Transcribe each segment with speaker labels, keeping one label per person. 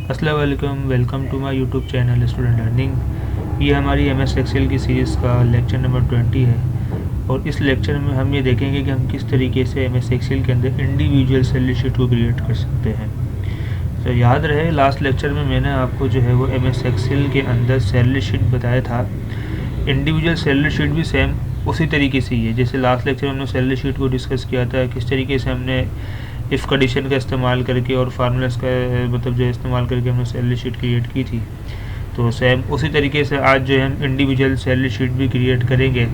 Speaker 1: अस्सलाम वालेकुम, welcome to my YouTube channel student learning. ये हमारी MS एक्सेल की सीरीज़ का लेक्चर नंबर 20 है और इस लेक्चर में हम ये देखेंगे कि हम किस तरीके से MS एक्सेल के अंदर इंडिविजुअल सैलरी शीट को क्रिएट कर सकते हैं। तो याद रहे लास्ट लेक्चर में मैंने आपको जो है वो MS एक्सेल के अंदर सैलरी शीट बताया था। इंडिविजुअल सैलरी शीट भी सेम उसी तरीके से ही है जैसे लास्ट लेक्चर में हमने सैलरी शीट को डिस्कस किया था, किस तरीके से हमने इफ़ कंडीशन का इस्तेमाल करके और फार्मूलास का मतलब जो इस्तेमाल करके हमने सैलरी शीट क्रिएट की थी। तो सेम उसी तरीके से आज जो है हम इंडिविजुअल सैलरी शीट भी क्रिएट करेंगे।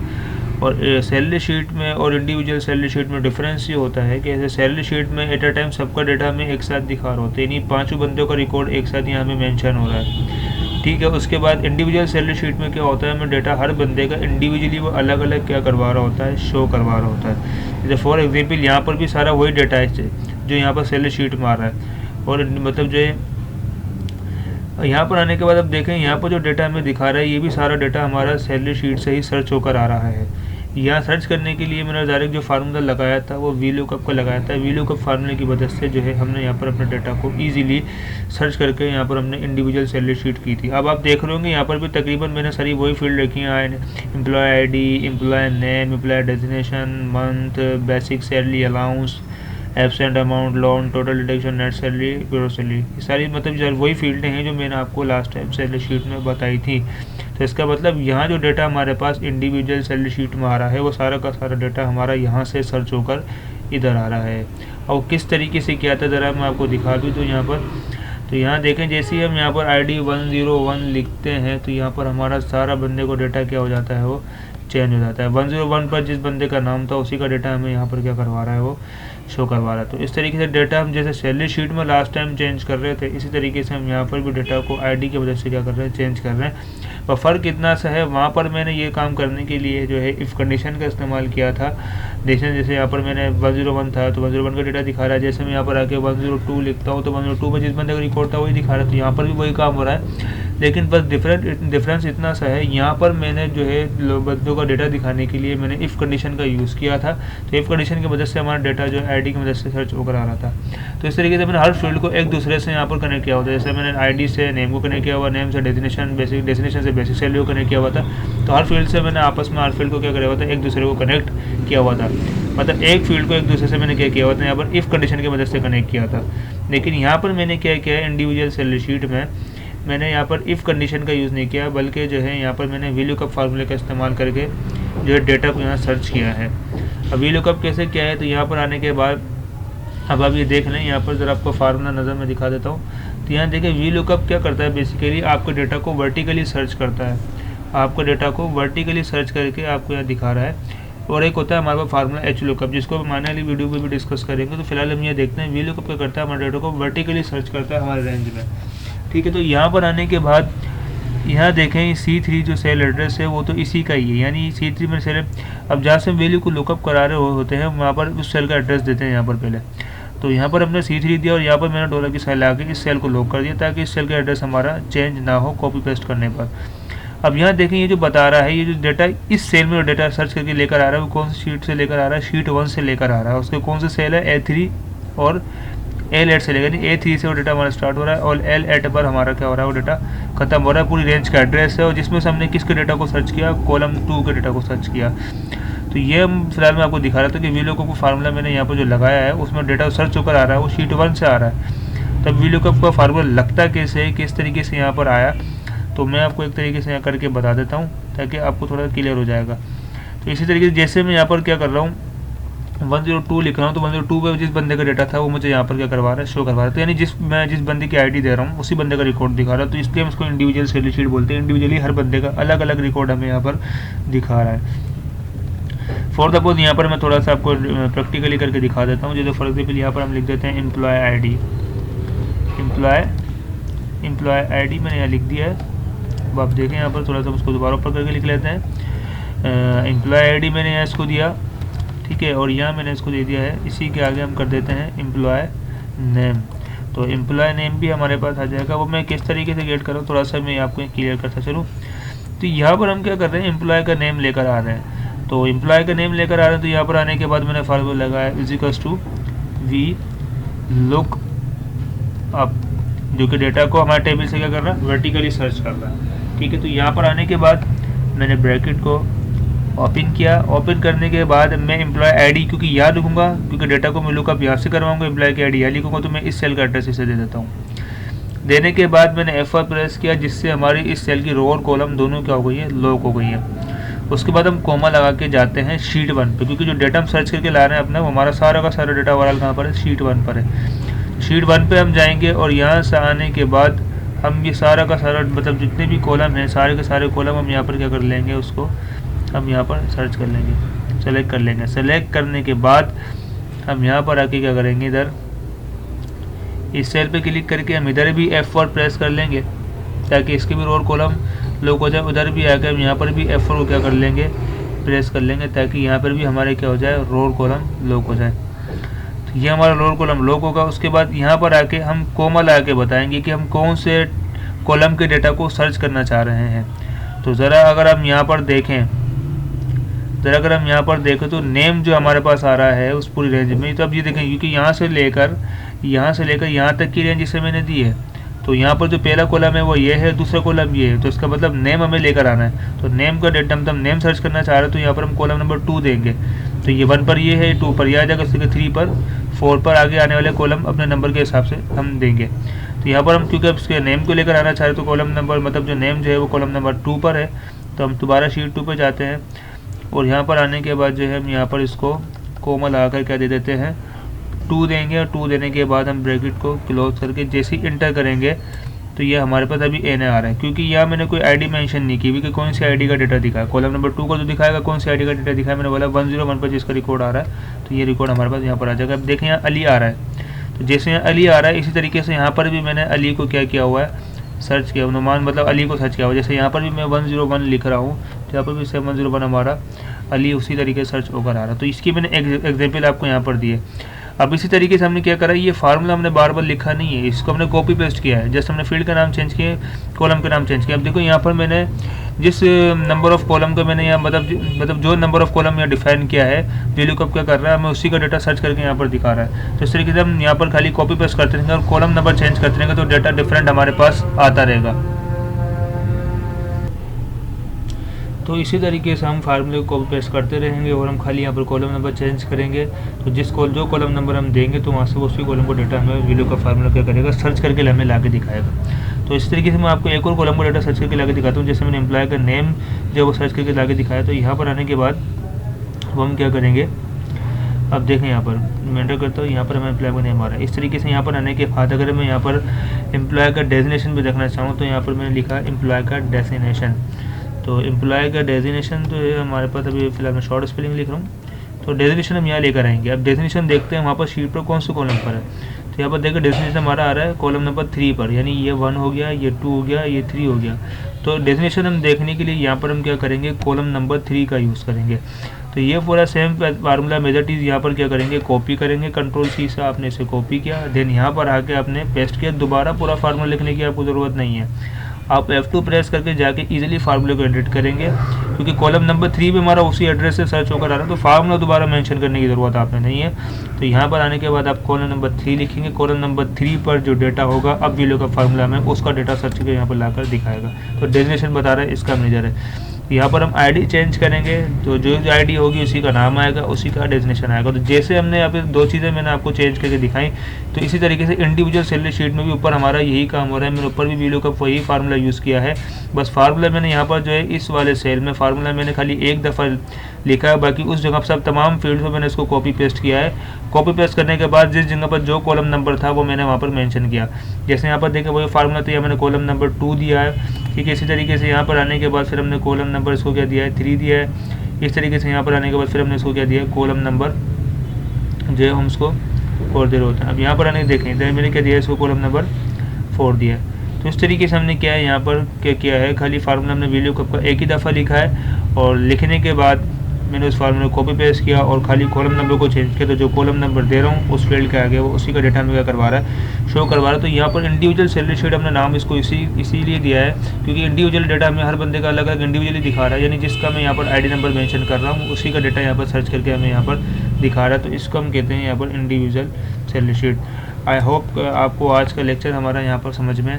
Speaker 1: और सैलरी शीट में और इंडिविजुअल सैलरी शीट में डिफरेंस ये होता है कि ऐसे सैलरी शीट में एट अ टाइम सबका डेटा हमें एक साथ दिखा रहा होता है, यानी 5 बंदों का रिकॉर्ड एक साथ यहाँ में मेंशन हो रहा है। ठीक है, उसके बाद इंडिविजुअल सैलरी शीट में क्या होता है, हमें डेटा हर बंदे का इंडिविजुअली वो अलग अलग क्या करवा रहा होता है, शो करवा रहा होता है। जैसे फॉर एग्जाम्पल यहाँ पर भी सारा वही डेटा है जो यहाँ पर सैलरी शीट में आ रहा है। और मतलब जो है यहाँ पर आने के बाद अब देखें यहाँ पर जो डेटा हमें दिखा रहा है ये भी सारा डेटा हमारा सैलरी शीट से ही सर्च होकर आ रहा है। यहाँ सर्च करने के लिए मैंने डायरेक्ट जो फार्मूला लगाया था वो VLOOKUP का लगाया था। VLOOKUP फार्मूले की मदद से जो है हमने यहाँ पर अपने डेटा को ईजिली सर्च करके यहाँ पर हमने इंडिविजुअल सैलरी शीट की थी। अब आप देख रहे होंगे यहाँ पर भी तकरीबन मैंने सारी वही फील्ड रखी हैं, employ ID, employ name, employ designation, month, basic salary, allowance, absent amount, loan, total deduction, net salary, gross salary. ये सारी मतलब वही फील्डें हैं जो मैंने आपको लास्ट टाइम सैलरी शीट में बताई थी। तो इसका मतलब यहाँ जो डेटा हमारे पास इंडिविजुअल सैलरी शीट में आ रहा है वो सारा का सारा डेटा हमारा यहाँ से सर्च होकर इधर आ रहा है। और किस तरीके से किया था ज़रा मैं आपको दिखा दूँ। तो यहाँ पर तो यहाँ देखें जैसे ही हम यहाँ पर ID 101 लिखते हैं तो यहाँ पर हमारा सारा बंदे को डेटा क्या हो जाता है, वो चेंज हो जाता है। 101 पर जिस बंदे का नाम था उसी का डेटा हमें यहाँ पर क्या करवा रहा है, वो शो करवा रहा है। तो इस तरीके से डेटा हम जैसे सैलरी शीट में लास्ट टाइम चेंज कर रहे थे, इसी तरीके से हम यहाँ पर भी डेटा को ID की वजह से क्या कर रहे हैं, चेंज कर रहे हैं। और फ़र्क इतना सा है, वहाँ पर मैंने ये काम करने के लिए जो है इफ़ कंडीशन का इस्तेमाल किया था। जैसे यहाँ पर मैंने 101 था तो 101 का डेटा दिखा रहा है। जैसे मैं यहाँ पर आके 102 लिखता हूँ तो 102 में जिस बंदे का रिकॉर्ड था वही दिखा रहा है। तो यहाँ पर भी वही काम हो रहा है, लेकिन बस डिफरेंस इतना सा है, यहाँ पर मैंने जो है बंदों का डेटा दिखाने के लिए मैंने इफ़ कंडीशन का यूज़ किया था। तो इफ़ कंडीशन की वजह से हमारा डेटा जो है ID की मदद से सर्च होकर आ रहा था। तो इस तरीके से मैंने हर फील्ड को एक दूसरे से यहाँ पर कनेक्ट किया हुआ था। जैसे मैंने ID से नेम को कनेक्ट किया हुआ, नेम से डेजिग्नेशन से बेसिक सैलरी को कनेक्ट किया हुआ था। तो हर फील्ड से मैंने आपस में हर फील्ड को क्या किया हुआ था, एक दूसरे को कनेक्ट किया हुआ था। मतलब एक फील्ड को एक दूसरे से मैंने क्या किया हुआ था, यहाँ पर इफ़ कंडीशन की मदद से कनेक्ट किया था। लेकिन यहाँ पर मैंने क्या किया है, इंडिविजुअल सैलरी शीट में मैंने यहाँ पर इफ़ कंडीशन का यूज़ नहीं किया, बल्कि जो है यहाँ पर मैंने VLOOKUP फार्मूले का इस्तेमाल करके जो है डेटा को यहाँ सर्च किया है। अब VLOOKUP कैसे किया है, तो यहाँ पर आने के बाद अब आप ये देख लें, यहाँ पर ज़रा आपको फार्मूला नज़र में दिखा देता हूँ। तो यहाँ देखिए VLOOKUP क्या करता है, बेसिकली आपके डेटा को वर्टिकली सर्च करता है। आपको डेटा को वर्टिकली सर्च करके आपको यहाँ दिखा रहा है। और एक होता है हमारे पास फार्मूला HLOOKUP, जिसको हम आने वाली वीडियो में भी डिस्कस करेंगे। तो फिलहाल हम ये देखते हैं VLOOKUP क्या करता है, हमारे डेटा को वर्टिकली सर्च करता है हमारे रेंज में। ठीक है, तो यहाँ पर आने के बाद यहाँ देखें C3 जो सेल एड्रेस है वो तो इसी का ही है, यानी C3 में सेल। अब जहाँ से वैल्यू को लुकअप करा रहे होते हैं वहाँ पर उस सेल का एड्रेस देते हैं यहाँ पर पहले। तो यहाँ पर हमने C3 दिया और यहाँ पर मैंने डॉलर की साइन लगा के इस सेल को लॉक कर दिया ताकि इस सेल का एड्रेस हमारा चेंज ना हो कॉपी पेस्ट करने पर। अब यहाँ देखें ये जो बता रहा है, ये जो डेटा इस सेल में डेटा सर्च करके लेकर आ रहा है वो कौन सी शीट से लेकर आ रहा है, शीट 1 से लेकर आ रहा है। उसके कौन से सेल है, A3 और L8 से लेकर, A3 से वो डेटा हमारा स्टार्ट हो रहा है और L8 पर हमारा क्या हो रहा है, वो डेटा खत्म हो रहा है। पूरी रेंज का एड्रेस है और जिसमें से हमने किसके डेटा को सर्च किया, कॉलम 2 के डेटा को सर्च किया। तो ये हम फिलहाल मैं आपको दिखा रहा था कि VLOOKUP को फार्मूला मैंने यहाँ पर जो लगाया है उसमें डेटा सर्च होकर आ रहा है वो शीट 1 से आ रहा है। तब VLOOKUP का फार्मूला लगता कैसे है, किस तरीके से यहाँ पर आया, तो मैं आपको एक तरीके से यहाँ करके बता देता हूँ ताकि आपको थोड़ा क्लियर हो जाएगा। तो इसी तरीके से जैसे मैं यहाँ पर क्या कर रहा हूँ, 102 लिख रहा हूँ तो 102 पे जिस बंदे का डेटा था वो मुझे यहाँ पर क्या करवा रहा है, शो करवा रहा है। तो यानी जिस बंदे की ID दे रहा हूँ उसी बंदे का रिकॉर्ड दिखा रहा है। तो इसलिए हम इसको इंडिविजुअल सैलरी शीट बोलते हैं। इंडिविजुअली हर बंदे का अलग अलग रिकॉर्ड हमें यहाँ पर दिखा रहा है। फॉर सपोज यहाँ पर मैं थोड़ा सा आपको प्रैक्टिकली करके दिखा देता हूँ। जैसे फॉर एग्जाम्पल यहाँ पर हम लिख देते हैं एम्प्लॉय ID मैंने यहाँ लिख दिया है। अब आप देखें यहाँ पर थोड़ा सा उसको दोबारा ऊपर करके लिख लेते हैं। एम्प्लॉय ID मैंने यहाँ इसको दिया, ठीक है, और यहाँ मैंने इसको दे दिया है। इसी के आगे हम कर देते हैं एम्प्लॉय नेम। तो एम्प्लॉय नेम भी हमारे पास आ जाएगा। वो मैं किस तरीके से गेट कर रहा हूँ थोड़ा सा मैं आपको क्लियर करता चलूँ। तो यहाँ पर हम क्या कर रहे हैं, एम्प्लॉय का नेम लेकर आ रहे हैं। तो एम्प्लॉय का नेम लेकर आ रहे हैं तो यहाँ पर आने के बाद मैंने फार्मूला लगाया VLOOKUP जो कि डेटा को हमारे टेबल से क्या कर रहा है, वर्टिकली सर्च कर रहा है। ठीक है, तो यहाँ पर आने के बाद मैंने ब्रैकेट को ओपन किया। ओपन करने के बाद मैं एम्प्लॉय आईडी क्योंकि याद रखूँगा, क्योंकि डेटा को मैं लुकअप यहाँ से करवाऊँगा, एम्प्लॉय की आईडी यहाँ लिखूँगा, तो मैं इस सेल का एड्रेस इसे दे देता हूँ। देने के बाद मैंने F4 प्रेस किया, जिससे हमारी इस सेल की रो और कॉलम दोनों क्या हो गई है, लॉक हो गई है। उसके बाद हम कोमा लगा के जाते हैं शीट 1 पे, क्योंकि जो डेटा हम सर्च करके ला रहे हैं अपना, वो हमारा सारा का सारा डेटा ओवरऑल कहाँ पर है, शीट 1 पर है। शीट 1 पे हम जाएंगे और यहाँ से आने के बाद हम ये सारा का सारा मतलब जितने भी कॉलम हैं, सारे के सारे कॉलम हम यहाँ पर क्या कर लेंगे, उसको हम यहाँ पर सर्च कर लेंगे, सेलेक्ट कर लेंगे। सेलेक्ट करने के बाद हम यहाँ पर आके क्या करेंगे, इधर इस सेल पे क्लिक करके हम इधर भी F4 प्रेस कर लेंगे, ताकि इसके भी रो और कॉलम लॉक हो जाए। उधर भी आकर हम यहाँ पर भी F4 को क्या कर लेंगे, प्रेस कर लेंगे, ताकि यहाँ पर भी हमारे क्या हो जाए, रो और कॉलम लॉक हो जाए। तो ये हमारा रो और कॉलम लॉक होगा। उसके बाद यहाँ पर आके हम कोमा लगा के बताएंगे कि हम कौन से कॉलम के डेटा को सर्च करना चाह रहे हैं। तो ज़रा अगर हम यहाँ पर देखें, तो नेम जो हमारे पास आ रहा है उस पूरी रेंज में, तो अब ये देखें, क्योंकि यहाँ से लेकर यहाँ तक की रेंज इसे मैंने दी है। तो यहाँ पर जो पहला कॉलम है वो ये है, दूसरा कॉलम ये है, तो इसका मतलब नेम हमें लेकर आना है। तो नेम का डेटा हम नेम सर्च करना चाह रहे हैं, तो यहाँ पर हम कॉलम नंबर 2 देंगे। तो ये 1 पर ये है, 2 पर यह आ जाएगा, उसके 3 पर, 4 पर आगे आने वाले कॉलम अपने नंबर के हिसाब से हम देंगे। तो यहाँ पर हम क्योंकि अब इसके नेम को लेकर आना चाह रहे हैं, तो कॉलम नंबर मतलब जो नेम जो है वो कॉलम नंबर 2 पर है। तो हम दोबारा शीट 2 पर जाते हैं और यहाँ पर आने के बाद जो है हम यहाँ पर इसको कोमा लगा कर क्या दे देते हैं, 2 देंगे। और 2 देने के बाद हम ब्रैकेट को क्लोज करके जैसे ही इंटर करेंगे तो ये हमारे पास अभी एन आ रहा है, क्योंकि यहाँ मैंने कोई आईडी मेंशन नहीं की कि कौन सी आईडी का डेटा दिखा है। कॉलम नंबर 2 को जो दिखाएगा कौन सी आईडी का डेटा दिखाया, मैंने बोला 101 पर जिसका रिकॉर्ड आ रहा है, तो ये रिकॉर्ड हमारे पास यहाँ पर आ जाएगा। अब देखें यहाँ अली आ रहा है, तो जैसे यहाँ अली आ रहा है इसी तरीके से यहाँ पर भी मैंने अली को क्या किया हुआ है, सर्च किया, नुमान मतलब अली को सर्च किया हुआ। जैसे यहाँ पर भी मैं 101 लिख रहा हूँ, तो यहाँ पर भी 701 हमारा अली उसी तरीके से सर्च होकर आ रहा है। तो इसकी मैंने एग्जाम्पल आपको यहाँ पर दी है। अब इसी तरीके से हमने क्या करा, ये फार्मूला हमने बार बार लिखा नहीं है, इसको हमने कॉपी पेस्ट किया है। जस्ट हमने फील्ड का नाम चेंज किया, कॉलम का नाम चेंज किया। अब देखो यहाँ पर मैंने जिस नंबर ऑफ कॉलम का मैंने यहाँ मतलब जो नंबर ऑफ कॉलम यहाँ डिफाइन किया है, VLOOKUP क्या कर रहा है, हमें उसी का डेटा सर्च करके यहाँ पर दिखा रहा है। तो इस तरीके से हम यहाँ पर खाली कॉपी पेस्ट करते रहेंगे और कॉलम नंबर चेंज करते रहेंगे, तो डेटा डिफरेंट हमारे पास आता रहेगा। तो इसी तरीके से हम फार्मूले को कॉपी पेस्ट करते रहेंगे और हम खाली यहाँ पर कॉलम नंबर चेंज करेंगे। तो जो कॉलम नंबर हम देंगे तो वहाँ से उसी कॉलम को डेटा हमें VLOOKUP फार्मूला क्या करेगा, सर्च करके हमें ला के दिखाएगा। तो इस तरीके से मैं आपको एक और कॉलम को डेटा सर्च करके ला के दिखाता हूँ। जैसे मैंने एम्प्लॉय का नेम जो वो सर्च करके ला के दिखाया, तो यहाँ पर आने के बाद वो हम क्या करेंगे, अब देखें यहाँ पर मैं एंटर करता हूँ, यहाँ पर हमें एम्प्लॉय का नेम आ रहा है। इस तरीके से यहाँ पर आने के बाद अगर मैं यहाँ पर एम्प्लॉय का डेजिग्नेशन भी देखना चाहूँ, तो यहाँ पर मैंने लिखा एम्प्लॉय का डेजिग्नेशन। तो एम्प्लॉय का डेजिग्नेशन तो है हमारे पास, अभी फिलहाल मैं शॉर्ट स्पेलिंग लिख रहा हूँ। तो डेजिग्नेशन हम यहाँ लेकर आएंगे। अब डेजिग्नेशन देखते हैं वहाँ पर शीट पर कौन से कॉलम पर है। तो यहाँ पर देखिए डेजिग्नेशन हमारा आ रहा है कॉलम नंबर 3 पर, यानी ये 1 हो गया, ये 2 हो गया, ये 3 हो गया। तो डेजिग्नेशन हम देखने के लिए यहाँ पर हम क्या करेंगे, कॉलम नंबर 3 का यूज़ करेंगे। तो ये पूरा सेम फार्मूला मेजर चीज़ यहाँ पर क्या करेंगे, कॉपी करेंगे। कंट्रोल-C से आपने इसे कॉपी किया, देन यहाँ पर आके आपने पेस्ट किया। दोबारा पूरा फार्मूला लिखने की आपको ज़रूरत नहीं है, आप F2 प्रेस करके जाके इजीली फार्मूले को एडिट करेंगे, क्योंकि कॉलम नंबर 3 पे हमारा उसी एड्रेस से सर्च होकर आ रहा है। तो फार्मूला दोबारा मेंशन करने की ज़रूरत आपने नहीं है। तो यहाँ पर आने के बाद आप कॉलम नंबर 3 लिखेंगे। कॉलम नंबर 3 पर जो डेटा होगा, अब VLOOKUP फार्मूला में उसका डेटा सर्च करके यहाँ पर लाकर दिखाएगा। तो डेजिग्नेशन बता रहा है इसका मेजर है। यहाँ पर हम आईडी चेंज करेंगे, तो जो आईडी होगी उसी का नाम आएगा, उसी का डेजिग्नेशन आएगा। तो जैसे हमने यहाँ पे 2 चीज़ें मैंने आपको चेंज करके दिखाई, तो इसी तरीके से इंडिविजुअल सैलरी शीट में भी ऊपर हमारा यही काम हो रहा है। मैंने ऊपर भी VLOOKUP वही फार्मूला यूज़ किया है। बस फार्मूला मैंने यहाँ पर जो है इस वाले सेल में फार्मूला मैंने खाली एक दफ़ा लिखा है, बाकी उस जगह पर सब तमाम फील्ड में मैंने इसको कॉपी पेस्ट किया है। कॉपी पेस्ट करने के बाद जिस जगह पर जो कॉलम नंबर था वो मैंने वहाँ पर मेंशन किया। जैसे यहाँ पर देखें वही फार्मूला था, मैंने कॉलम नंबर 2 दिया है। ठीक है, इसी तरीके से यहाँ पर आने के बाद फिर हमने कॉलम नंबर इसको क्या दिया है, 3 दिया है। इस तरीके से यहाँ पर आने के बाद फिर हमने इसको क्या दिया है, कॉलम नंबर जो है हम इसको 4 दे रहे होते हैं। अब यहाँ पर आने देखें तो मैंने क्या दिया है, इसको कॉलम नंबर 4 दिया है। तो इस तरीके से हमने क्या है, यहाँ पर क्या किया है, खाली फार्मूला हमने VLOOKUP का एक ही दफ़ा लिखा है और लिखने के बाद मैंने उस फार्मूले को कॉपी पेस्ट किया और खाली कॉलम नंबर को चेंज किया। तो जो कॉलम नंबर दे रहा हूँ उस फील्ड के आगे वो उसी का डेटा हमें क्या करवा रहा है, शो करवा रहा है। तो यहाँ पर इंडिविजुअल सैलरी शीट हमने नाम इसको इसीलिए दिया है क्योंकि इंडिविजुअल डेटा हमें हर बंदे का अलग अलग इंडिविजुअली दिखा रहा है, यानी जिसका मैं यहाँ पर आईडी नंबर मेंशन कर रहा हूँ उसी का डेटा यहाँ पर सर्च करके हमें यहाँ पर दिखा रहा है। तो इसको हम कहते हैं यहाँ पर individual salary sheet. I hope आपको आज का लेक्चर हमारा यहाँ पर समझ में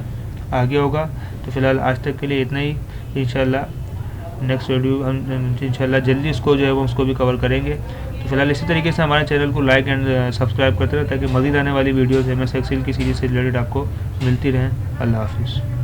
Speaker 1: आ गया होगा। तो फिलहाल आज तक के लिए इतना ही। इंशाल्लाह नेक्स्ट वीडियो हम इंशाल्लाह जल्दी इसको जो है वो उसको भी कवर करेंगे। तो फिलहाल इसी तरीके से हमारे चैनल को लाइक एंड सब्सक्राइब करते रहे ताकि मज़ीद आने वाली वीडियोज़ MS एक्सेल की सीरीज़ से रिलेटेड आपको मिलती रहें। अल्लाह हाफिज़।